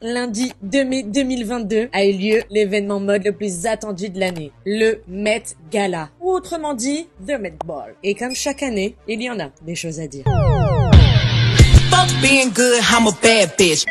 Lundi 2 mai 2022 a eu lieu l'événement mode le plus attendu de l'année, le Met Gala, ou autrement dit, The Met Ball. Et comme chaque année, il y en a des choses à dire. Fuck being good, I'm a bad bitch.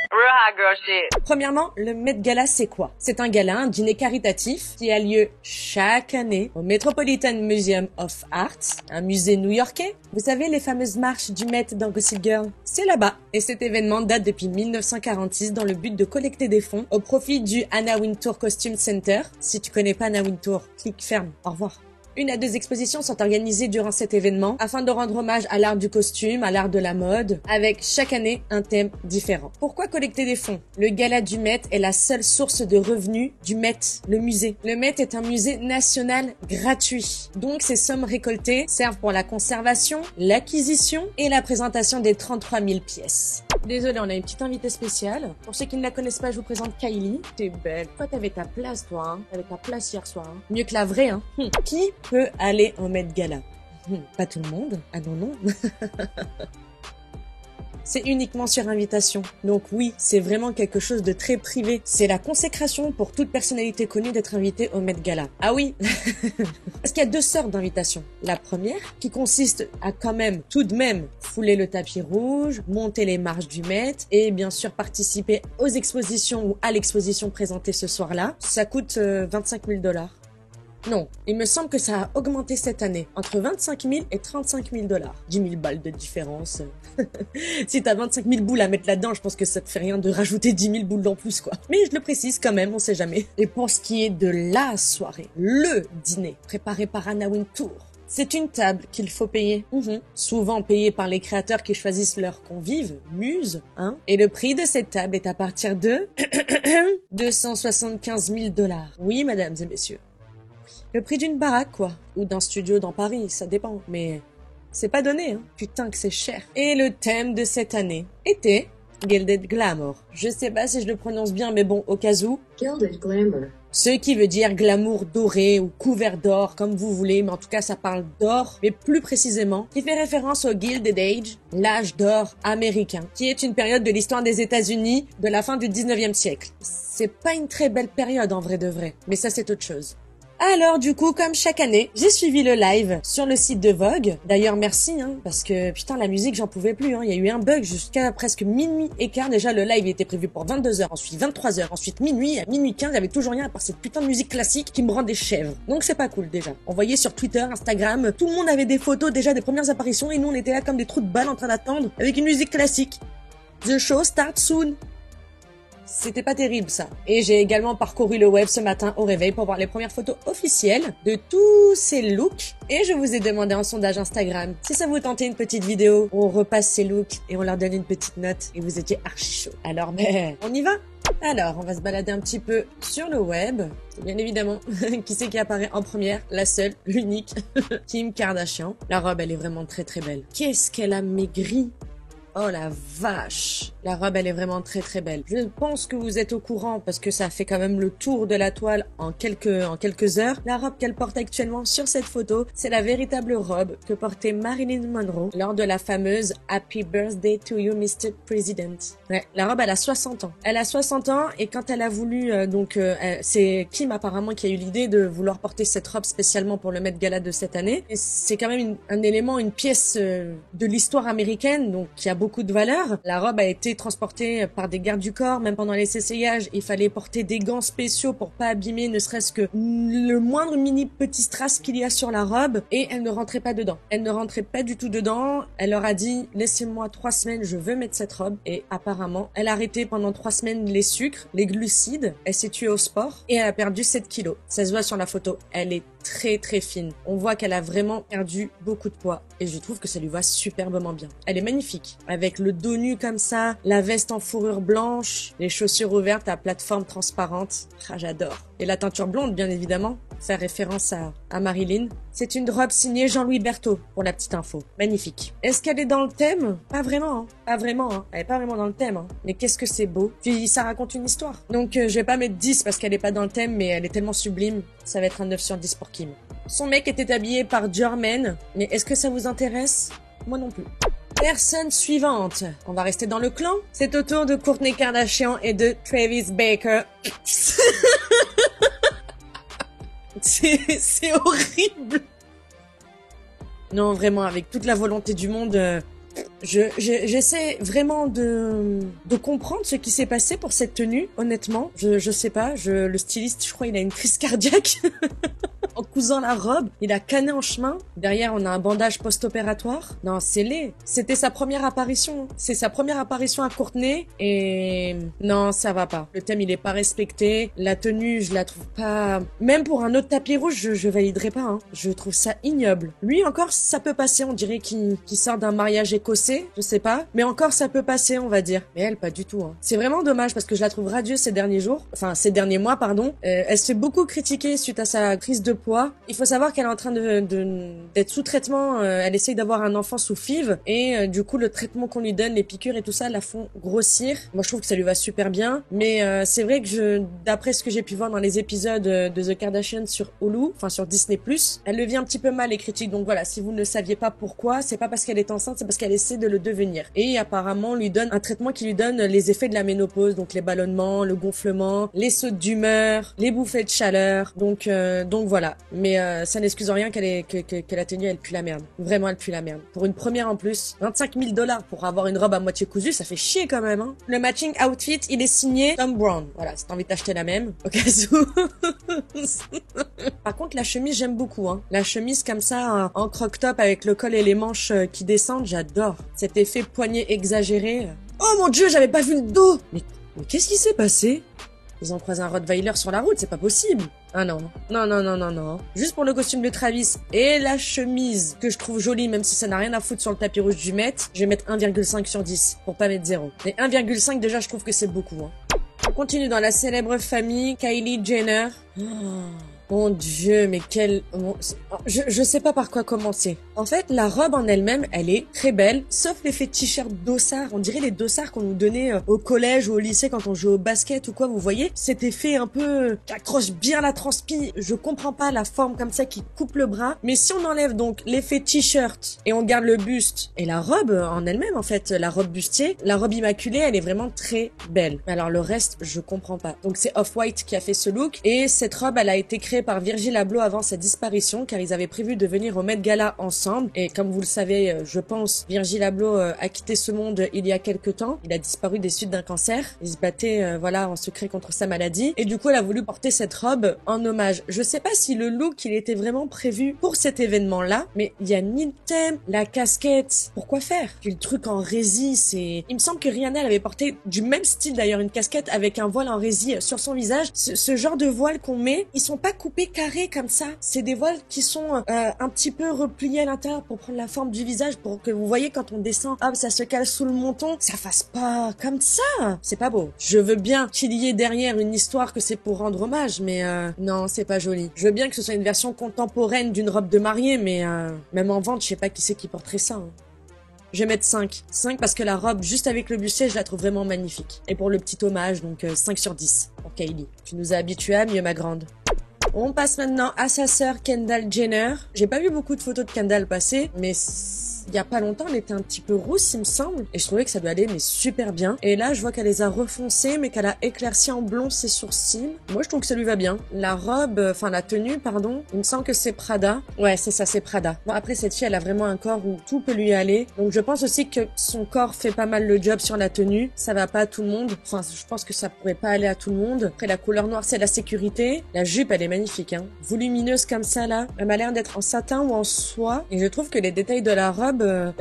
Real hot girl shit. Premièrement, le Met Gala, c'est quoi? C'est un gala, un dîner caritatif qui a lieu chaque année au Metropolitan Museum of Art, un musée new-yorkais. Vous savez, les fameuses marches du Met dans Gossip Girl? C'est là-bas. Et cet événement date depuis 1946 dans le but de collecter des fonds au profit du Anna Wintour Costume Center. Si tu connais pas Anna Wintour, clique ferme. Au revoir. 1 à 2 expositions sont organisées durant cet événement afin de rendre hommage à l'art du costume, à l'art de la mode, avec chaque année un thème différent. Pourquoi collecter des fonds? Le gala du Met est la seule source de revenus du Met, le musée. Le Met est un musée national gratuit. Donc ces sommes récoltées servent pour la conservation, l'acquisition et la présentation des 33 000 pièces. Désolée, on a une petite invitée spéciale. Pour ceux qui ne la connaissent pas, je vous présente Kylie. T'es belle. Toi, t'avais ta place, toi. Hein. T'avais ta place hier soir. Hein. Mieux que la vraie, hein. Qui peut aller en Met Gala? Pas tout le monde. Ah non, non. C'est uniquement sur invitation. Donc oui, c'est vraiment quelque chose de très privé. C'est la consécration pour toute personnalité connue d'être invitée au Met Gala. Ah oui. Parce qu'il y a 2 sortes d'invitations. La première, qui consiste à quand même, tout de même, fouler le tapis rouge, monter les marches du Met et bien sûr participer aux expositions ou à l'exposition présentée ce soir-là. Ça coûte 25 000 $. Non, il me semble que ça a augmenté cette année, entre 25 000 et 35 000 $. 10 000 balles de différence. Si t'as 25 000 boules à mettre là-dedans, je pense que ça te fait rien de rajouter 10 000 boules en plus, quoi. Mais je le précise quand même, on sait jamais. Et pour ce qui est de la soirée, le dîner, préparé par Anna Wintour, c'est une table qu'il faut payer. Souvent payée par les créateurs qui choisissent leurs convives, muses, hein. Et le prix de cette table est à partir de 275 000 $. Oui, mesdames et messieurs. Le prix d'une baraque, quoi. Ou d'un studio dans Paris, ça dépend. Mais c'est pas donné, hein. Putain que c'est cher. Et le thème de cette année était Gilded Glamour. Je sais pas si je le prononce bien, mais bon, au cas où. Gilded Glamour. Ce qui veut dire glamour doré ou couvert d'or, comme vous voulez, mais en tout cas ça parle d'or, mais plus précisément, qui fait référence au Gilded Age, l'âge d'or américain, qui est une période de l'histoire des États-Unis de la fin du 19e siècle. C'est pas une très belle période en vrai de vrai, mais ça c'est autre chose. Alors du coup, comme chaque année, j'ai suivi le live sur le site de Vogue. D'ailleurs, merci, hein, parce que putain, la musique, j'en pouvais plus. Hein. Il y a eu un bug jusqu'à presque minuit et quart. Déjà, le live était prévu pour 22 h, ensuite 23 h, ensuite minuit. À minuit 15, il y avait toujours rien à part cette putain de musique classique qui me rend des chèvres. Donc c'est pas cool déjà. On voyait sur Twitter, Instagram, tout le monde avait des photos déjà des premières apparitions et nous on était là comme des trous de balles en train d'attendre avec une musique classique. The show starts soon. C'était pas terrible ça. Et j'ai également parcouru le web ce matin au réveil pour voir les premières photos officielles de tous ces looks. Et je vous ai demandé en sondage Instagram si ça vous tentait une petite vidéo où on repasse ces looks et on leur donne une petite note. Et vous étiez archi chaud. Alors ben, on y va. Alors, on va se balader un petit peu sur le web. Bien évidemment, qui c'est qui apparaît en première? La seule, l'unique, Kim Kardashian. La robe, elle est vraiment très très belle. Qu'est-ce qu'elle a maigri! Oh la vache! La robe, elle est vraiment très très belle. Je pense que vous êtes au courant parce que ça fait quand même le tour de la toile en quelques heures. La robe qu'elle porte actuellement sur cette photo, c'est la véritable robe que portait Marilyn Monroe lors de la fameuse Happy Birthday to You, Mr. President. Ouais, la robe, elle a 60 ans. Elle a 60 ans et quand elle a voulu, c'est Kim apparemment qui a eu l'idée de vouloir porter cette robe spécialement pour le Met Gala de cette année. Et c'est quand même un élément, une pièce de l'histoire américaine, donc qui a beaucoup de valeur. La robe a été transportée par des gardes du corps, même pendant les essayages, il fallait porter des gants spéciaux pour pas abîmer ne serait-ce que le moindre mini petit strass qu'il y a sur la robe, et elle ne rentrait pas dedans. Elle ne rentrait pas du tout dedans. Elle leur a dit, laissez-moi 3 semaines, je veux mettre cette robe, et apparemment, elle a arrêté pendant 3 semaines les sucres, les glucides, elle s'est tuée au sport, et elle a perdu 7 kilos. Ça se voit sur la photo, elle est très très fine. On voit qu'elle a vraiment perdu beaucoup de poids et je trouve que ça lui va superbement bien. Elle est magnifique, avec le dos nu comme ça, la veste en fourrure blanche, les chaussures ouvertes à plateforme transparente. Ah, j'adore. Et la teinture blonde, bien évidemment, faire référence à Marilyn. C'est une robe signée Jean-Louis Berthaud, pour la petite info. Magnifique. Est-ce qu'elle est dans le thème? Pas vraiment, hein. Pas vraiment, hein. Elle est pas vraiment dans le thème, hein. Mais qu'est-ce que c'est beau. Puis ça raconte une histoire. Donc je vais pas mettre 10 parce qu'elle est pas dans le thème, mais elle est tellement sublime. Ça va être un 9 sur 10 pour Kim. Son mec était habillé par Jorman, mais est-ce que ça vous intéresse? Moi non plus. Personne suivante. On va rester dans le clan. C'est au tour de Kourtney Kardashian et de Travis Baker. C'est horrible. Non, vraiment, avec toute la volonté du monde, j'essaie vraiment de comprendre ce qui s'est passé pour cette tenue, honnêtement. Je sais pas, le styliste, je crois, il a une crise cardiaque. En cousant la robe, il a canné en chemin. Derrière, on a un bandage post-opératoire. Non, c'est laid. C'était sa première apparition. C'est sa première apparition à Kourtney. Et non, ça va pas. Le thème, il est pas respecté. La tenue, je la trouve pas... Même pour un autre tapis rouge, je validerai pas. Hein. Je trouve ça ignoble. Lui, encore, ça peut passer. On dirait qu'il sort d'un mariage écossais. Je sais pas. Mais encore, ça peut passer, on va dire. Mais elle, pas du tout. Hein. C'est vraiment dommage parce que je la trouve radieuse ces derniers jours. Enfin, ces derniers mois, pardon. Elle se fait beaucoup critiquer suite à sa prise de poids. Il faut savoir qu'elle est en train d'être sous traitement. Elle essaye d'avoir un enfant sous FIV et du coup le traitement qu'on lui donne, les piqûres et tout ça, la font grossir. Moi je trouve que ça lui va super bien, mais c'est vrai que d'après ce que j'ai pu voir dans les épisodes de The Kardashians sur Hulu, enfin sur Disney+, elle le vit un petit peu mal les critiques. Donc voilà, si vous ne saviez pas pourquoi, c'est pas parce qu'elle est enceinte, c'est parce qu'elle essaie de le devenir. Et apparemment on lui donne un traitement qui lui donne les effets de la ménopause, donc les ballonnements, le gonflement, les sautes d'humeur, les bouffées de chaleur. Donc voilà. Mais ça n'excuse en rien que la tenue elle pue la merde. Vraiment elle pue la merde. Pour une première en plus, 25 000 $ pour avoir une robe à moitié cousue, ça fait chier quand même. Hein. Le matching outfit, il est signé Tom Brown. Voilà, si t'as envie d'acheter la même, au cas où. Par contre la chemise j'aime beaucoup. Hein. La chemise comme ça en croc-top avec le col et les manches qui descendent, j'adore. Cet effet poignet exagéré. Oh mon dieu, j'avais pas vu le dos. Mais qu'est-ce qui s'est passé? Ils ont croisé un Rottweiler sur la route, c'est pas possible. Ah non. Non. Juste pour le costume de Travis et la chemise que je trouve jolie, même si ça n'a rien à foutre sur le tapis rouge du Met, je vais mettre 1,5 sur 10 pour pas mettre 0. Et 1,5 déjà, je trouve que c'est beaucoup. Hein. On continue dans la célèbre famille Kylie Jenner. Oh. Mon Dieu, mais quelle... Je sais pas par quoi commencer. En fait, la robe en elle-même, elle est très belle, sauf l'effet t-shirt dossard. On dirait les dossards qu'on nous donnait au collège ou au lycée quand on jouait au basket ou quoi, vous voyez? Cet effet un peu qui accroche bien la transpi. Je comprends pas la forme comme ça qui coupe le bras. Mais si on enlève donc l'effet t-shirt et on garde le buste et la robe en elle-même, en fait, la robe bustier, la robe immaculée, elle est vraiment très belle. Alors le reste, je comprends pas. Donc c'est Off-White qui a fait ce look et cette robe, elle a été créée par Virgil Abloh avant sa disparition car ils avaient prévu de venir au Met Gala ensemble et comme vous le savez, je pense, Virgil Abloh a quitté ce monde il y a quelques temps. Il a disparu des suites d'un cancer. Il se battait voilà en secret contre sa maladie et du coup elle a voulu porter cette robe en hommage. Je sais pas si le look il était vraiment prévu pour cet événement-là, mais il y a ni le thème, la casquette. Pourquoi faire? Puis le truc en rési, c'est... Il me semble que Rihanna elle avait porté du même style d'ailleurs une casquette avec un voile en rési sur son visage. Ce genre de voile qu'on met, ils sont pas coupés carrés comme ça. C'est des voiles qui sont un petit peu repliés à l'intérieur pour prendre la forme du visage, pour que vous voyez quand on descend, hop, ça se cale sous le menton. Ça fasse pas comme ça. C'est pas beau. Je veux bien qu'il y ait derrière une histoire que c'est pour rendre hommage, mais non, c'est pas joli. Je veux bien que ce soit une version contemporaine d'une robe de mariée, mais même en vente, je sais pas qui c'est qui porterait ça. Hein. Je vais mettre 5. 5 parce que la robe, juste avec le bustier, je la trouve vraiment magnifique. Et pour le petit hommage, donc 5 sur 10 pour Kylie. Tu nous as habitués à mieux, ma grande. On passe maintenant à sa sœur Kendall Jenner. J'ai pas vu beaucoup de photos de Kendall passer, mais il y a pas longtemps, elle était un petit peu rousse, il me semble. Et je trouvais que ça lui allait, mais super bien. Et là, je vois qu'elle les a refoncées, mais qu'elle a éclairci en blond ses sourcils. Moi, je trouve que ça lui va bien. La robe, enfin la tenue, pardon, il me semble que c'est Prada. Ouais, c'est ça, c'est Prada. Bon, après, cette fille, elle a vraiment un corps où tout peut lui aller. Donc, je pense aussi que son corps fait pas mal le job sur la tenue. Ça va pas à tout le monde. Enfin, je pense que ça pourrait pas aller à tout le monde. Après, la couleur noire, c'est la sécurité. La jupe, elle est magnifique, hein. Volumineuse comme ça, là. Elle m'a l'air d'être en satin ou en soie. Et je trouve que les détails de la robe,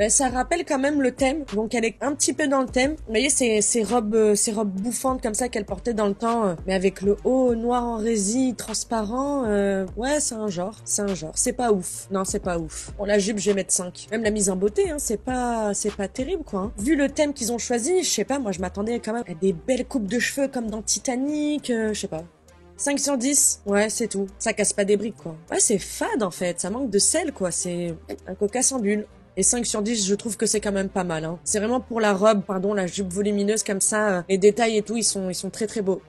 ça rappelle quand même le thème. Donc elle est un petit peu dans le thème. Vous voyez ces robes bouffantes comme ça qu'elle portait dans le temps, mais avec le haut noir en rési transparent. Ouais, c'est un genre. C'est pas ouf. Non, c'est pas ouf. Bon, la jupe, je vais mettre 5. Même la mise en beauté, hein, c'est pas terrible, quoi. Hein. Vu le thème qu'ils ont choisi, je sais pas, moi je m'attendais quand même à des belles coupes de cheveux comme dans Titanic, je sais pas. 5 sur 10, ouais, c'est tout. Ça casse pas des briques, quoi. Ouais, c'est fade, en fait. Ça manque de sel, quoi. C'est un coca sans bulle. Et 5 sur 10, je trouve que c'est quand même pas mal. Hein. C'est vraiment pour la robe, pardon, la jupe volumineuse comme ça. Les détails et tout, ils sont très très beaux.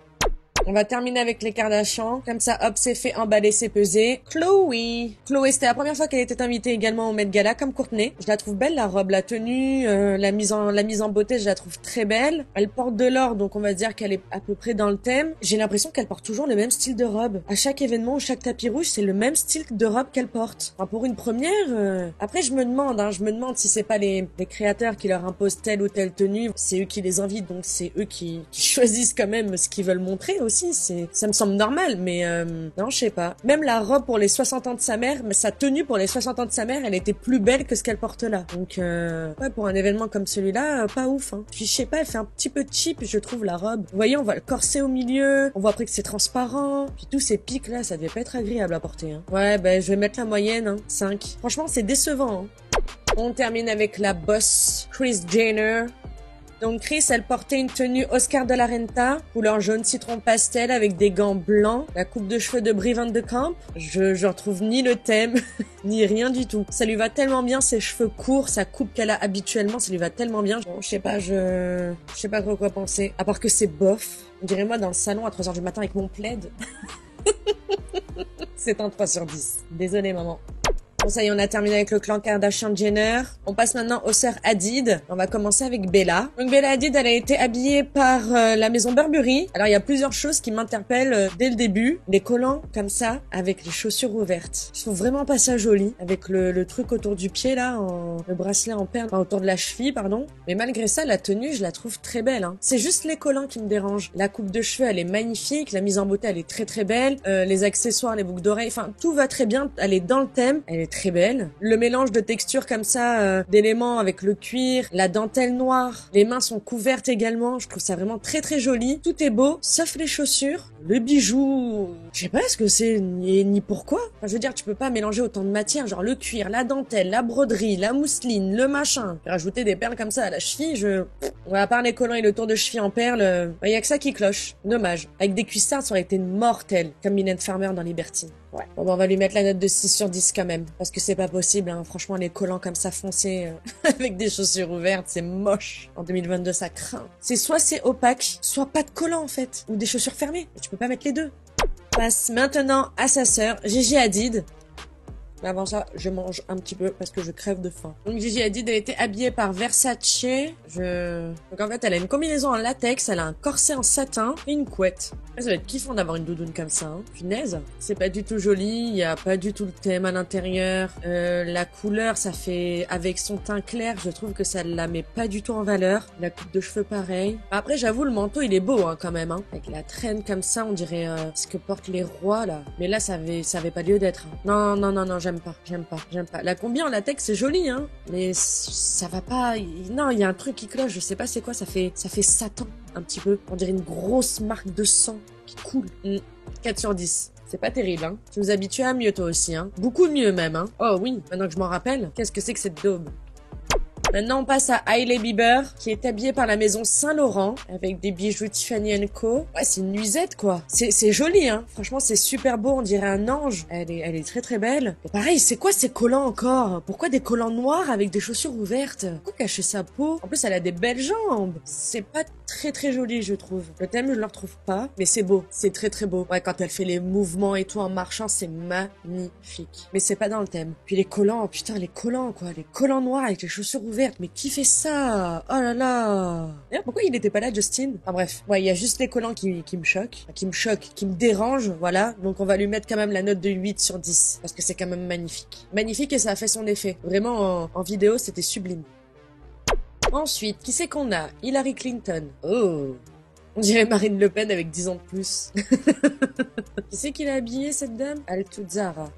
On va terminer avec les Kardashians. Comme ça, hop, c'est fait, emballer, c'est pesé. Chloé. Chloé, c'était la première fois qu'elle était invitée également au Met Gala, comme Courtney. Je la trouve belle, la robe, la tenue, la mise en beauté, je la trouve très belle. Elle porte de l'or, donc on va dire qu'elle est à peu près dans le thème. J'ai l'impression qu'elle porte toujours le même style de robe. À chaque événement ou chaque tapis rouge, c'est le même style de robe qu'elle porte. Enfin, pour une première, après, je me demande si c'est pas les créateurs qui leur imposent telle ou telle tenue. C'est eux qui les invitent, donc c'est eux qui choisissent quand même ce qu'ils veulent montrer aussi. Ça me semble normal, mais non, je sais pas. Même la robe pour les 60 ans de sa mère, mais sa tenue pour les 60 ans de sa mère, elle était plus belle que ce qu'elle porte là. Donc, ouais, pour un événement comme celui-là, pas ouf, hein. Puis, je sais pas, elle fait un petit peu cheap, je trouve, la robe. Vous voyez, on voit le corset au milieu, on voit après que c'est transparent. Puis tous ces pics là, ça devait pas être agréable à porter, hein. Ouais, ben, je vais mettre la moyenne, hein, 5. Franchement, c'est décevant, hein. On termine avec la boss, Kris Jenner. Donc Kris, elle portait une tenue Oscar de la Renta, couleur jaune citron pastel avec des gants blancs, la coupe de cheveux de Brie Van de Kamp. Je retrouve ni le thème, ni rien du tout. Ça lui va tellement bien, ses cheveux courts, sa coupe qu'elle a habituellement, ça lui va tellement bien. Bon, je sais pas quoi penser. À part que c'est bof. On dirait moi dans le salon à 3h du matin avec mon plaid. C'est un 3 sur 10. Désolée maman. Bon, ça y est, on a terminé avec le clan Kardashian-Jenner. On passe maintenant aux sœurs Hadid. On va commencer avec Bella. Donc Bella Hadid, elle a été habillée par la maison Burberry. Alors il y a plusieurs choses qui m'interpellent dès le début. Les collants comme ça, avec les chaussures ouvertes. Je trouve vraiment pas ça joli. Avec le truc autour du pied là, le bracelet en perles, enfin autour de la cheville, pardon. Mais malgré ça, la tenue, je la trouve très belle, hein. C'est juste les collants qui me dérangent. La coupe de cheveux, elle est magnifique. La mise en beauté, elle est très très belle. Les accessoires, les boucles d'oreilles, enfin tout va très bien. Elle est dans le thème. Elle est très belle. Le mélange de textures comme ça, d'éléments avec le cuir, la dentelle noire, les mains sont couvertes également. Je trouve ça vraiment très très joli. Tout est beau, sauf les chaussures. Le bijou, je sais pas ce que c'est ni pourquoi. Enfin, je veux dire, tu peux pas mélanger autant de matières, genre le cuir, la dentelle, la broderie, la mousseline, le machin. Rajouter des perles comme ça à la cheville, ouais, à part les collants et le tour de cheville en perles, y a que ça qui cloche. Dommage. Avec des cuissards, ça aurait été mortel, comme Mylène Farmer dans Libertine. Ouais. Bon, ben, on va lui mettre la note de 6 sur 10 quand même. Parce que c'est pas possible, hein. Franchement, les collants comme ça foncés, avec des chaussures ouvertes, c'est moche. En 2022, ça craint. Soit c'est opaque, soit pas de collants, en fait. Ou des chaussures fermées. Tu peux pas mettre les deux. Passe maintenant à sa sœur, Gigi Hadid. Mais avant ça, je mange un petit peu parce que je crève de faim. Donc Gigi Hadid, elle était habillée par Versace. Donc en fait, elle a une combinaison en latex, elle a un corset en satin et une couette. Ça va être kiffant d'avoir une doudoune comme ça, hein. Punaise. C'est pas du tout joli, il y a pas du tout le thème à l'intérieur. La couleur, ça fait... Avec son teint clair, je trouve que ça la met pas du tout en valeur. La coupe de cheveux, pareil. Après, j'avoue, le manteau, il est beau, hein, quand même, hein. Avec la traîne comme ça, on dirait ce que portent les rois, là. Mais là, ça avait pas lieu d'être, hein. Non, j'aime pas. La combi en latex, c'est joli, hein. Mais ça va pas... Non, il y a un truc qui cloche, je sais pas c'est quoi, ça fait Satan, un petit peu. On dirait une grosse marque de sang qui coule. 4 sur 10. C'est pas terrible, hein. Tu nous habitues à mieux, toi aussi, hein. Beaucoup mieux, même, hein. Oh oui, maintenant que je m'en rappelle, qu'est-ce que c'est que cette daube? Maintenant, on passe à Hailey Bieber, qui est habillée par la maison Saint-Laurent, avec des bijoux Tiffany & Co. Ouais, c'est une nuisette, quoi. C'est joli, hein. Franchement, c'est super beau, on dirait un ange. Elle est très très belle. Et pareil, c'est quoi ces collants encore? Pourquoi des collants noirs avec des chaussures ouvertes? Pourquoi cacher sa peau? En plus, elle a des belles jambes. C'est pas très très joli, je trouve. Le thème, je le retrouve pas, mais c'est beau. C'est très très beau. Ouais, quand elle fait les mouvements et tout en marchant, c'est magnifique. Mais c'est pas dans le thème. Puis les collants, putain, les collants, quoi. Les collants noirs avec les chaussures ouvertes. Mais qui fait ça? Oh là là. D'ailleurs, pourquoi il était pas là, Justin? Enfin bref. Ouais, il y a juste les collants qui me choquent. Enfin, qui me dérangent, voilà. Donc on va lui mettre quand même la note de 8 sur 10. Parce que c'est quand même magnifique. Magnifique et ça a fait son effet. Vraiment, en vidéo, c'était sublime. Ensuite, qui c'est qu'on a? Hillary Clinton. Oh. On dirait Marine Le Pen avec 10 ans de plus. Qui c'est qui l'a habillée, cette dame? Altudzara.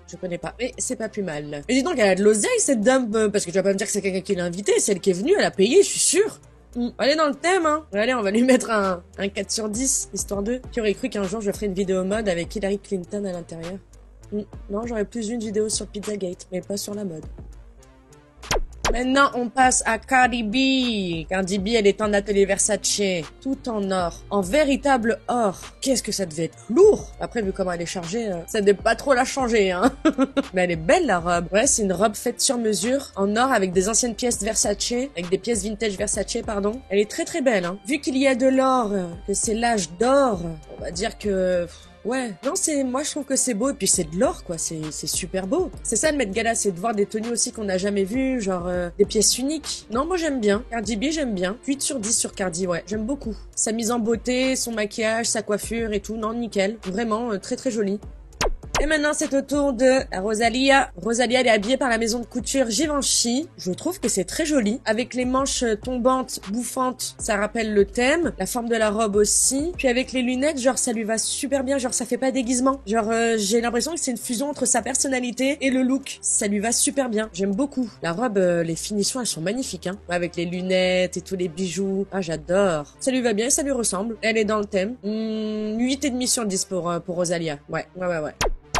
Je connais pas. Mais c'est pas plus mal. Mais dis donc, elle a de l'oseille, cette dame. Parce que tu vas pas me dire que c'est quelqu'un qui l'a invitée. C'est elle qui est venue, elle a payé, je suis sûre. Elle est dans le thème, hein. Allez, on va lui mettre un 4 sur 10, histoire de... Qui aurait cru qu'un jour, je ferais une vidéo mode avec Hillary Clinton à l'intérieur? Non, j'aurais plus vu une vidéo sur Pizzagate, mais pas sur la mode. Maintenant, on passe à Cardi B. Cardi B, elle est en atelier Versace, tout en or, en véritable or. Qu'est-ce que ça devait être lourd. Après, vu comment elle est chargée, ça devait pas trop la changer, hein. Mais elle est belle, la robe. Ouais, c'est une robe faite sur mesure, en or, avec des anciennes pièces Versace, avec des pièces vintage Versace, pardon. Elle est très très belle, hein. Vu qu'il y a de l'or, que c'est l'âge d'or, on va dire que... Ouais, non, moi je trouve que c'est beau, et puis c'est de l'or, quoi, c'est super beau. C'est ça le Met Gala, c'est de voir des tenues aussi qu'on n'a jamais vues, genre des pièces uniques. Non, moi j'aime bien. Cardi B, j'aime bien. 8 sur 10 sur Cardi, ouais, j'aime beaucoup. Sa mise en beauté, son maquillage, sa coiffure et tout, non, nickel. Vraiment, très très joli. Et maintenant, c'est au tour de Rosalia. Rosalia, elle est habillée par la maison de couture Givenchy. Je trouve que c'est très joli. Avec les manches tombantes, bouffantes, ça rappelle le thème. La forme de la robe aussi. Puis avec les lunettes, genre, ça lui va super bien. Genre, ça fait pas déguisement. Genre, j'ai l'impression que c'est une fusion entre sa personnalité et le look. Ça lui va super bien. J'aime beaucoup. La robe, les finitions, elles sont magnifiques, hein. Avec les lunettes et tous les bijoux. Ah, j'adore. Ça lui va bien et ça lui ressemble. Elle est dans le thème. 8,5 sur 10 pour Rosalia. Ouais.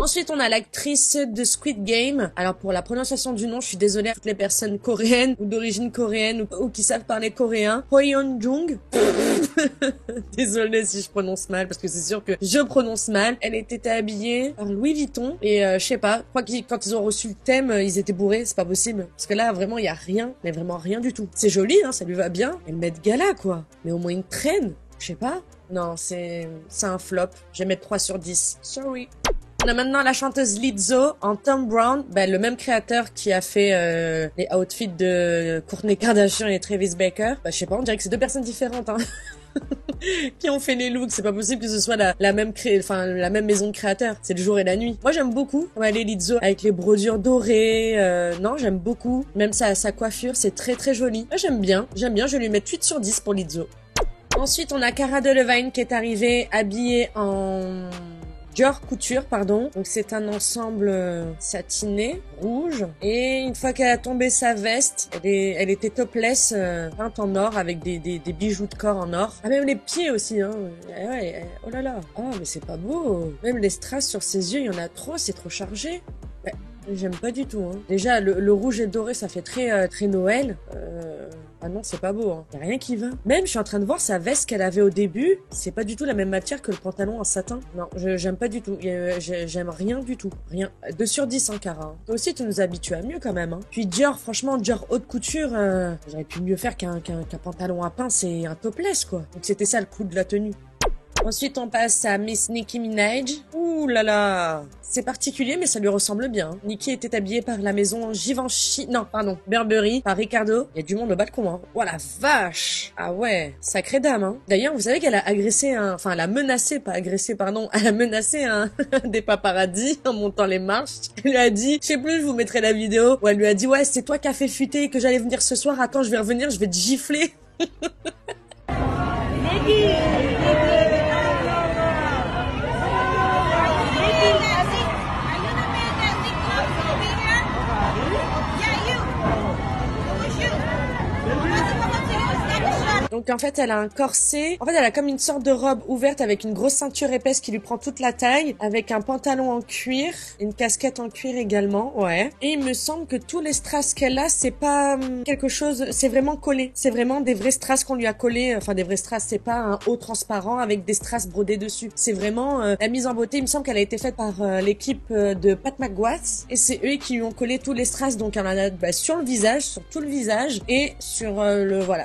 Ensuite, on a l'actrice de Squid Game. Alors, pour la prononciation du nom, je suis désolée à toutes les personnes coréennes ou d'origine coréenne ou qui savent parler coréen. Hoi Yeon-jung. Désolée si je prononce mal, parce que c'est sûr que je prononce mal. Elle était habillée par Louis Vuitton. Et je sais pas, je crois que quand ils ont reçu le thème, ils étaient bourrés. C'est pas possible. Parce que là, vraiment, il y a rien. Mais vraiment rien du tout. C'est joli, hein, ça lui va bien. Elle met de gala, quoi. Mais au moins une traîne. Je sais pas. Non, c'est un flop. Je vais mettre 3 sur 10. Sorry. On a maintenant la chanteuse Lizzo en Thom Browne, le même créateur qui a fait les outfits de Kourtney Kardashian et Travis Barker. Je sais pas, on dirait que c'est deux personnes différentes, hein. Qui ont fait les looks. C'est pas possible que ce soit la même maison de créateurs. C'est le jour et la nuit. Moi, j'aime beaucoup. Elle est Lizzo avec les brodures dorées. Non, j'aime beaucoup. Même sa coiffure, c'est très très joli. Moi, j'aime bien. Je vais lui mettre 8 sur 10 pour Lizzo. Ensuite, on a Cara Delevingne qui est arrivée habillée en... Dior couture, pardon. Donc c'est un ensemble satiné, rouge. Et une fois qu'elle a tombé sa veste, elle était topless, peinte en or avec des bijoux de corps en or. Ah, même les pieds aussi, hein. Ouais, oh là là. Oh, mais c'est pas beau. Même les strass sur ses yeux, il y en a trop, c'est trop chargé. Ouais, j'aime pas du tout, hein. Déjà, le rouge et doré, ça fait très Noël. Ah non, c'est pas beau, hein. Y a rien qui va. Même, je suis en train de voir sa veste qu'elle avait au début. C'est pas du tout la même matière que le pantalon en satin. Non, j'aime pas du tout. J'aime rien du tout. Rien. 2 sur 10, hein, Cara. Toi aussi, tu nous habitues à mieux quand même, hein. Puis Dior, franchement, Dior haute couture, j'aurais pu mieux faire qu'un pantalon à pince et un topless, quoi. Donc c'était ça le coup de la tenue. Ensuite, on passe à Miss Nicki Minaj. Ouh là là. C'est particulier, mais ça lui ressemble bien. Nicki était habillée par la maison Givenchy... Non, pardon, Burberry, par Ricardo. Il y a du monde au balcon, hein. Oh la vache. Ah ouais, sacrée dame, hein. D'ailleurs, vous savez qu'elle a agressé Enfin, elle a menacé, pas agressé, pardon. Elle a menacé des paparazzis en montant les marches. Elle lui a dit... Je sais plus, je vous mettrai la vidéo. Où elle lui a dit, ouais, c'est toi qui as fait fuiter que j'allais venir ce soir. Attends, je vais revenir, je vais te gifler. Donc en fait, elle a un corset. En fait, elle a comme une sorte de robe ouverte avec une grosse ceinture épaisse qui lui prend toute la taille, avec un pantalon en cuir, une casquette en cuir également, ouais. Et il me semble que tous les strass qu'elle a, c'est pas quelque chose, c'est vraiment collé. C'est vraiment des vrais strass qu'on lui a collés. Enfin, des vrais strass, c'est pas un haut transparent avec des strass brodés dessus. C'est vraiment la mise en beauté. Il me semble qu'elle a été faite par l'équipe de Pat McGrath et c'est eux qui lui ont collé tous les strass. Donc elle en a sur le visage, sur tout le visage et sur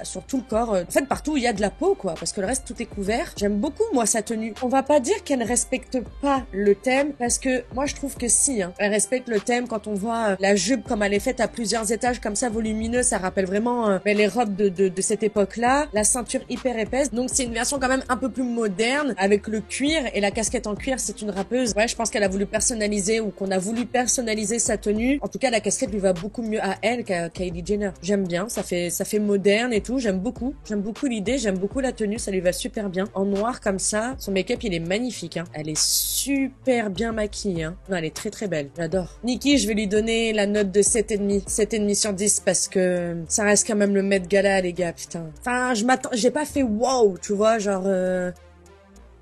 sur tout le corps. En fait, partout où il y a de la peau, quoi, parce que le reste tout est couvert. J'aime beaucoup, moi, sa tenue. On va pas dire qu'elle ne respecte pas le thème, parce que moi, je trouve que si, hein. Elle respecte le thème. Quand on voit la jupe comme elle est faite à plusieurs étages, comme ça, volumineuse, ça rappelle vraiment les robes de cette époque-là. La ceinture hyper épaisse. Donc, c'est une version quand même un peu plus moderne, avec le cuir et la casquette en cuir. C'est une rappeuse. Ouais, je pense qu'elle a voulu personnaliser ou qu'on a voulu personnaliser sa tenue. En tout cas, la casquette lui va beaucoup mieux à elle qu'à Kylie Jenner. J'aime bien. Ça fait moderne et tout. J'aime beaucoup l'idée, j'aime beaucoup la tenue, ça lui va super bien. En noir comme ça, son make-up il est magnifique, hein. Elle est super bien maquillée, hein. Non, elle est très très belle, j'adore. Nicki, je vais lui donner la note de 7,5. 7,5 sur 10 parce que ça reste quand même le Met Gala, les gars, putain. Enfin, j'ai pas fait wow, tu vois, genre...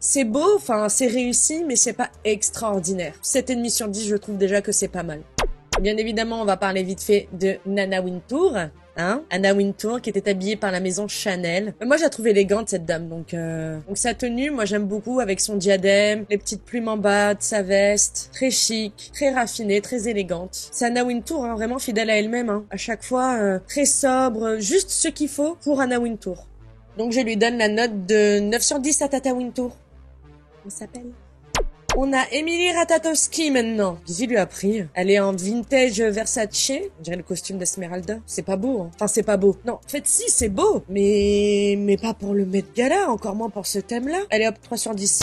C'est beau, enfin, c'est réussi, mais c'est pas extraordinaire. 7,5 sur 10, je trouve déjà que c'est pas mal. Bien évidemment, on va parler vite fait de Nana Wintour. Hein, Anna Wintour qui était habillée par la maison Chanel. Mais moi, je la trouve élégante, cette dame. Donc sa tenue, moi, j'aime beaucoup avec son diadème, les petites plumes en bas de sa veste. Très chic, très raffinée, très élégante. C'est Anna Wintour, hein, vraiment fidèle à elle-même. Hein. À chaque fois, très sobre, juste ce qu'il faut pour Anna Wintour. Donc, je lui donne la note de 9 sur 10 à Tata Wintour. Elle s'appelle... On a Emily Ratatowski maintenant. Qu'est-ce qu'il lui a pris? Elle est en vintage Versace. On dirait le costume d'Esmeralda. C'est pas beau, hein. Enfin, c'est pas beau. Non, en fait, si, c'est beau. Mais pas pour le Met Gala, encore moins pour ce thème-là. Allez hop, 3 sur 10.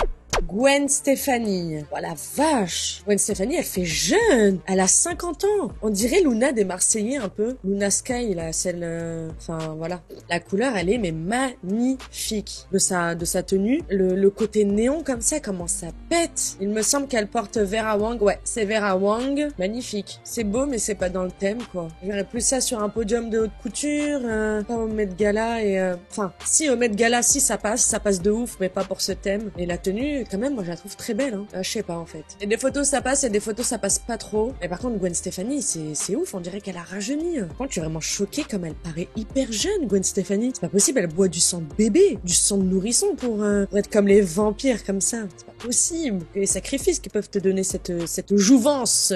Gwen Stefani. Oh la vache. Gwen Stefani, elle fait jeune. Elle a 50 ans. On dirait Luna des Marseillais un peu. Luna Sky, là, celle... Enfin, voilà. La couleur, elle est mais magnifique. De sa tenue. Le côté néon comme ça, comment ça pète. Il me semble qu'elle porte Vera Wang. Ouais, c'est Vera Wang. Magnifique. C'est beau, mais c'est pas dans le thème, quoi. Je verrais plus ça sur un podium de haute couture. Pas au Met Gala et... Enfin, si au Met Gala, si ça passe de ouf, mais pas pour ce thème. Et la tenue... Quand même, moi je la trouve très belle, hein. Je sais pas en fait. Et des photos ça passe et des photos ça passe pas trop. Mais par contre Gwen Stefani, c'est ouf, on dirait qu'elle a rajeuni. Par contre, je suis vraiment choquée comme elle paraît hyper jeune, Gwen Stefani. C'est pas possible, elle boit du sang de bébé, du sang de nourrisson pour être comme les vampires comme ça. C'est pas possible. Et les sacrifices qui peuvent te donner cette jouvence.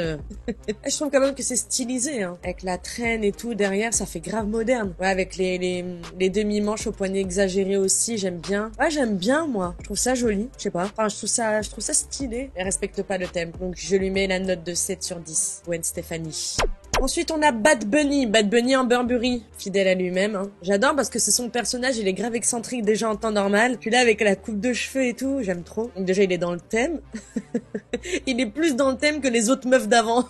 Je trouve quand même que c'est stylisé, hein. Avec la traîne et tout derrière, ça fait grave moderne. Ouais, avec les demi-manches au poignet exagéré aussi, j'aime bien. Ouais, j'aime bien moi. Je trouve ça joli, je sais pas. Enfin, je trouve ça stylé. Elle respecte pas le thème. Donc, je lui mets la note de 7 sur 10. Gwen Stefani. Ensuite, on a Bad Bunny. Bad Bunny en Burberry. Fidèle à lui-même, hein. J'adore parce que c'est son personnage, il est grave excentrique déjà en temps normal. Puis là, avec la coupe de cheveux et tout, j'aime trop. Donc déjà, il est dans le thème. Il est plus dans le thème que les autres meufs d'avant.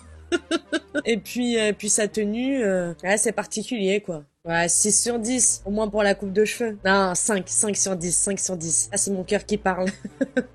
Et puis sa tenue, là, c'est particulier, quoi. Ouais, 6 sur 10, au moins pour la coupe de cheveux. Non, 5 sur 10, 5 sur 10. Ah, c'est mon cœur qui parle.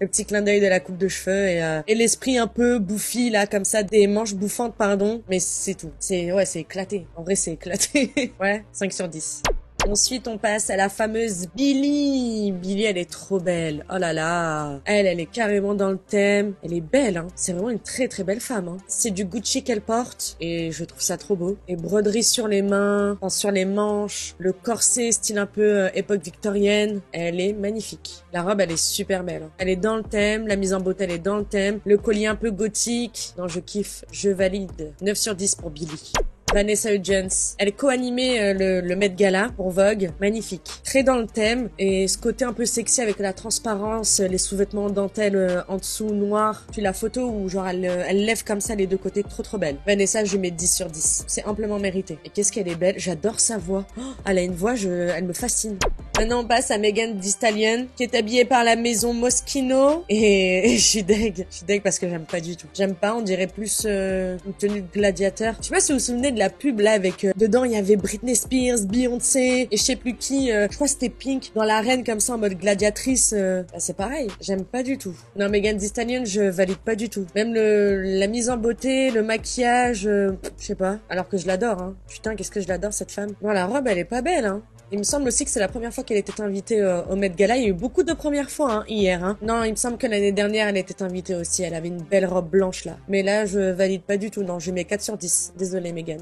Le petit clin d'œil de la coupe de cheveux et l'esprit un peu bouffi, là, comme ça, des manches bouffantes, pardon. Mais c'est tout. C'est éclaté. En vrai, c'est éclaté. Ouais, 5 sur 10. Ensuite, on passe à la fameuse Billie. Billie, elle est trop belle. Oh là là. Elle est carrément dans le thème. Elle est belle, hein. C'est vraiment une très très belle femme, hein. C'est du Gucci qu'elle porte et je trouve ça trop beau. Et broderie sur les mains, sur les manches, le corset style un peu époque victorienne. Elle est magnifique. La robe, elle est super belle, hein. Elle est dans le thème. La mise en beauté, elle est dans le thème. Le collier un peu gothique. Non, je kiffe. Je valide. 9 sur 10 pour Billie. Vanessa Hudgens. Elle co-animait le Met Gala pour Vogue. Magnifique. Très dans le thème. Et ce côté un peu sexy avec la transparence, les sous-vêtements en dentelle en dessous noir. Puis la photo où genre elle lève comme ça les deux côtés. Trop trop belle. Vanessa, je mets 10 sur 10. C'est amplement mérité. Et qu'est-ce qu'elle est belle. J'adore sa voix. Oh, elle a une voix, elle me fascine. Maintenant, on passe à Megan Thee Stallion, qui est habillée par la maison Moschino. Et je suis deg. Je suis deg parce que j'aime pas du tout. J'aime pas, on dirait plus une tenue de gladiateur. Je sais pas si vous vous souvenez de la pub là avec... dedans, il y avait Britney Spears, Beyoncé, et je sais plus qui. Je crois que c'était Pink, dans l'arène comme ça, en mode gladiatrice. Bah, c'est pareil. J'aime pas du tout. Non, Megan Thee Stallion, je valide pas du tout. Même la mise en beauté, le maquillage, je sais pas. Alors que je l'adore, hein. Putain, qu'est-ce que je l'adore, cette femme. Non, la robe, elle est pas belle, hein. Il me semble aussi que c'est la première fois qu'elle était invitée au Met Gala. Il y a eu beaucoup de premières fois, hein, hier, hein. Non, il me semble que l'année dernière, elle était invitée aussi. Elle avait une belle robe blanche, là. Mais là, je valide pas du tout. Non, je mets 4 sur 10. Désolée, Megan.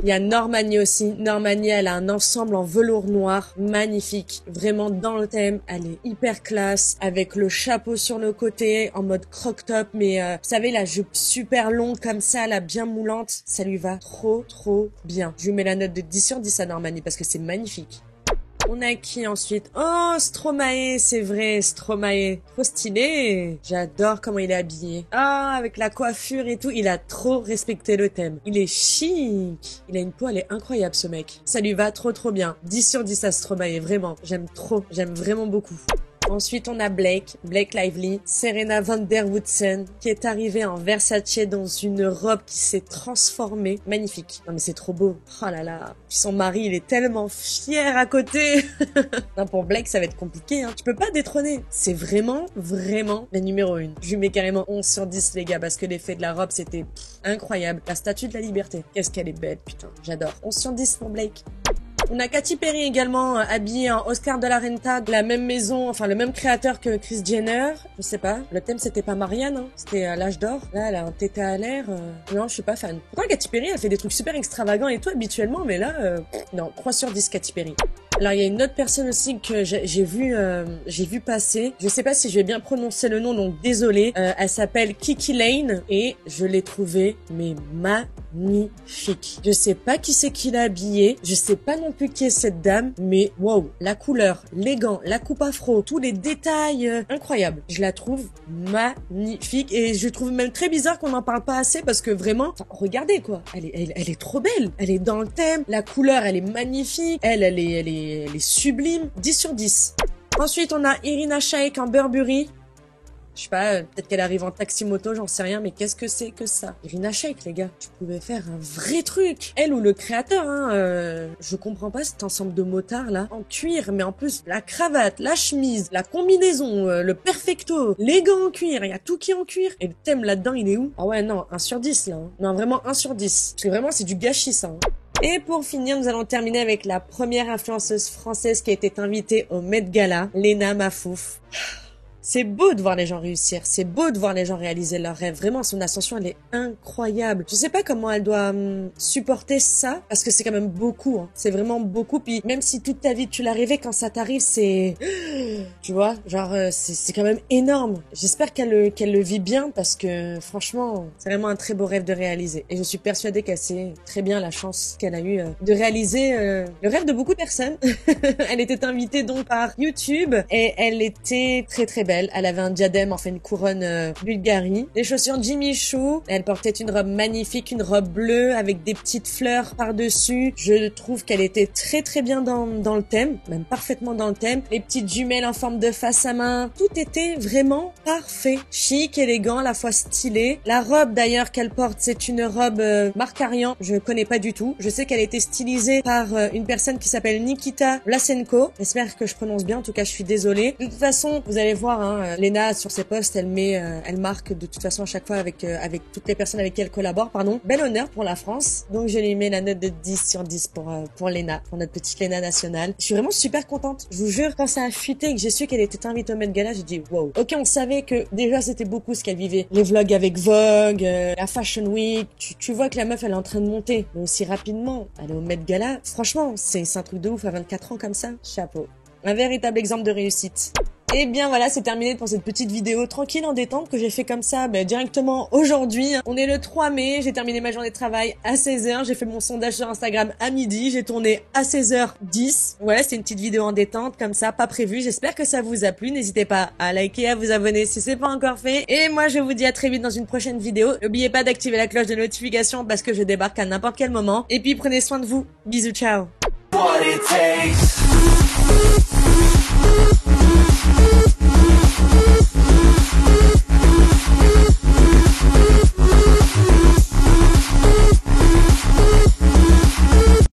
Il y a Normani aussi. Normani, elle a un ensemble en velours noir. Magnifique. Vraiment dans le thème. Elle est hyper classe. Avec le chapeau sur le côté, en mode croc-top. Mais, vous savez, la jupe super longue comme ça, là, bien moulante. Ça lui va trop, trop bien. Je lui mets la note de 10 sur 10 à Normani parce que c'est magnifique. On a qui ensuite? Oh, Stromae, c'est vrai, Stromae. Trop stylé. J'adore comment il est habillé. Ah, avec la coiffure et tout, il a trop respecté le thème. Il est chic. Il a une peau, elle est incroyable, ce mec. Ça lui va trop trop bien. 10 sur 10 à Stromae, vraiment. J'aime trop. J'aime vraiment beaucoup. Ensuite, on a Blake Lively, Serena van der Woodsen, qui est arrivée en Versace dans une robe qui s'est transformée. Magnifique. Non mais c'est trop beau. Oh là là. Puis son mari, il est tellement fier à côté. Non, pour Blake, ça va être compliqué, hein. Tu peux pas détrôner. C'est vraiment, vraiment la numéro 1. Je lui mets carrément 11 sur 10, les gars, parce que l'effet de la robe, c'était incroyable. La statue de la liberté. Qu'est-ce qu'elle est belle, putain. J'adore. 11 sur 10 pour Blake. On a Katy Perry également, habillée en Oscar de la Renta, de la même maison, enfin le même créateur que Kris Jenner. Je sais pas, le thème c'était pas Marianne, hein. C'était l'âge d'or. Là, elle a un tété à l'air. Non, je suis pas fan. Pourtant, Katy Perry, elle fait des trucs super extravagants et tout habituellement, mais là, non, 3 sur 10 Katy Perry. Alors il y a une autre personne aussi que j'ai vu passer. Je sais pas si je vais bien prononcer le nom, donc désolé. Elle s'appelle Kiki Lane et je l'ai trouvée mais magnifique. Je sais pas qui c'est qui l'a habillée, je sais pas non plus qui est cette dame, mais wow, la couleur, les gants, la coupe afro, tous les détails, incroyables. Je la trouve magnifique et je trouve même très bizarre qu'on n'en parle pas assez parce que vraiment, enfin, regardez quoi, elle est trop belle, elle est dans le thème, la couleur elle est magnifique, elle est sublime, 10 sur 10. Ensuite, on a Irina Shayk en Burberry. Je sais pas, peut-être qu'elle arrive en taxi-moto, j'en sais rien, mais qu'est-ce que c'est que ça? Irina Shayk, les gars, tu pouvais faire un vrai truc. Elle ou le créateur, hein, je comprends pas cet ensemble de motards là, en cuir, mais en plus, la cravate, la chemise, la combinaison, le perfecto, les gants en cuir, il y a tout qui est en cuir. Et le thème là-dedans, il est où? Ah ouais, non, 1 sur 10 là. Hein. Non, vraiment 1 sur 10. Parce que vraiment, c'est du gâchis ça. Hein. Et pour finir, nous allons terminer avec la première influenceuse française qui a été invitée au Met Gala, Léna Mafouf. C'est beau de voir les gens réussir, c'est beau de voir les gens réaliser leurs rêves. Vraiment, son ascension, elle est incroyable. Je sais pas comment elle doit supporter ça, parce que c'est quand même beaucoup. Hein. C'est vraiment beaucoup. Puis même si toute ta vie tu l'as rêvé, quand ça t'arrive, c'est, tu vois, genre c'est quand même énorme. J'espère qu'elle le vit bien, parce que franchement, c'est vraiment un très beau rêve de réaliser. Et je suis persuadée qu'elle sait très bien la chance qu'elle a eue de réaliser le rêve de beaucoup de personnes. Elle était invitée donc par YouTube et elle était très très belle. Elle avait un diadème, enfin une couronne Bulgarie. Les chaussures Jimmy Choo. Elle portait une robe magnifique, une robe bleue avec des petites fleurs par-dessus. Je trouve qu'elle était très très bien dans le thème, même parfaitement dans le thème. Les petites jumelles en forme de face à main. Tout était vraiment parfait. Chic, élégant, à la fois stylé. La robe d'ailleurs qu'elle porte, c'est une robe Marcarian. Je connais pas du tout. Je sais qu'elle a été stylisée par une personne qui s'appelle Nikita Vlasenko. J'espère que je prononce bien. En tout cas, je suis désolée. De toute façon, vous allez voir, hein, Léna sur ses posts, elle marque de toute façon à chaque fois avec toutes les personnes avec qui elle collabore, pardon. Bel honneur pour la France. Donc je lui mets la note de 10 sur 10 pour Léna, pour notre petite Léna nationale. Je suis vraiment super contente. Je vous jure, quand ça a fuité et que j'ai su qu'elle était invitée au Met Gala, j'ai dit wow. Ok, on savait que déjà c'était beaucoup ce qu'elle vivait. Les vlogs avec Vogue, la Fashion Week. Tu vois que la meuf elle est en train de monter, mais aussi rapidement. Elle est au Met Gala. Franchement, c'est un truc de ouf à 24 ans comme ça. Chapeau. Un véritable exemple de réussite. Et bien voilà, c'est terminé pour cette petite vidéo tranquille en détente que j'ai fait comme ça directement aujourd'hui. On est le 3 mai, j'ai terminé ma journée de travail à 16h, j'ai fait mon sondage sur Instagram à midi, j'ai tourné à 16h10. Voilà, c'est une petite vidéo en détente comme ça, pas prévue. J'espère que ça vous a plu. N'hésitez pas à liker, à vous abonner si c'est pas encore fait. Et moi, je vous dis à très vite dans une prochaine vidéo. N'oubliez pas d'activer la cloche de notification parce que je débarque à n'importe quel moment. Et puis prenez soin de vous. Bisous, ciao. What it takes.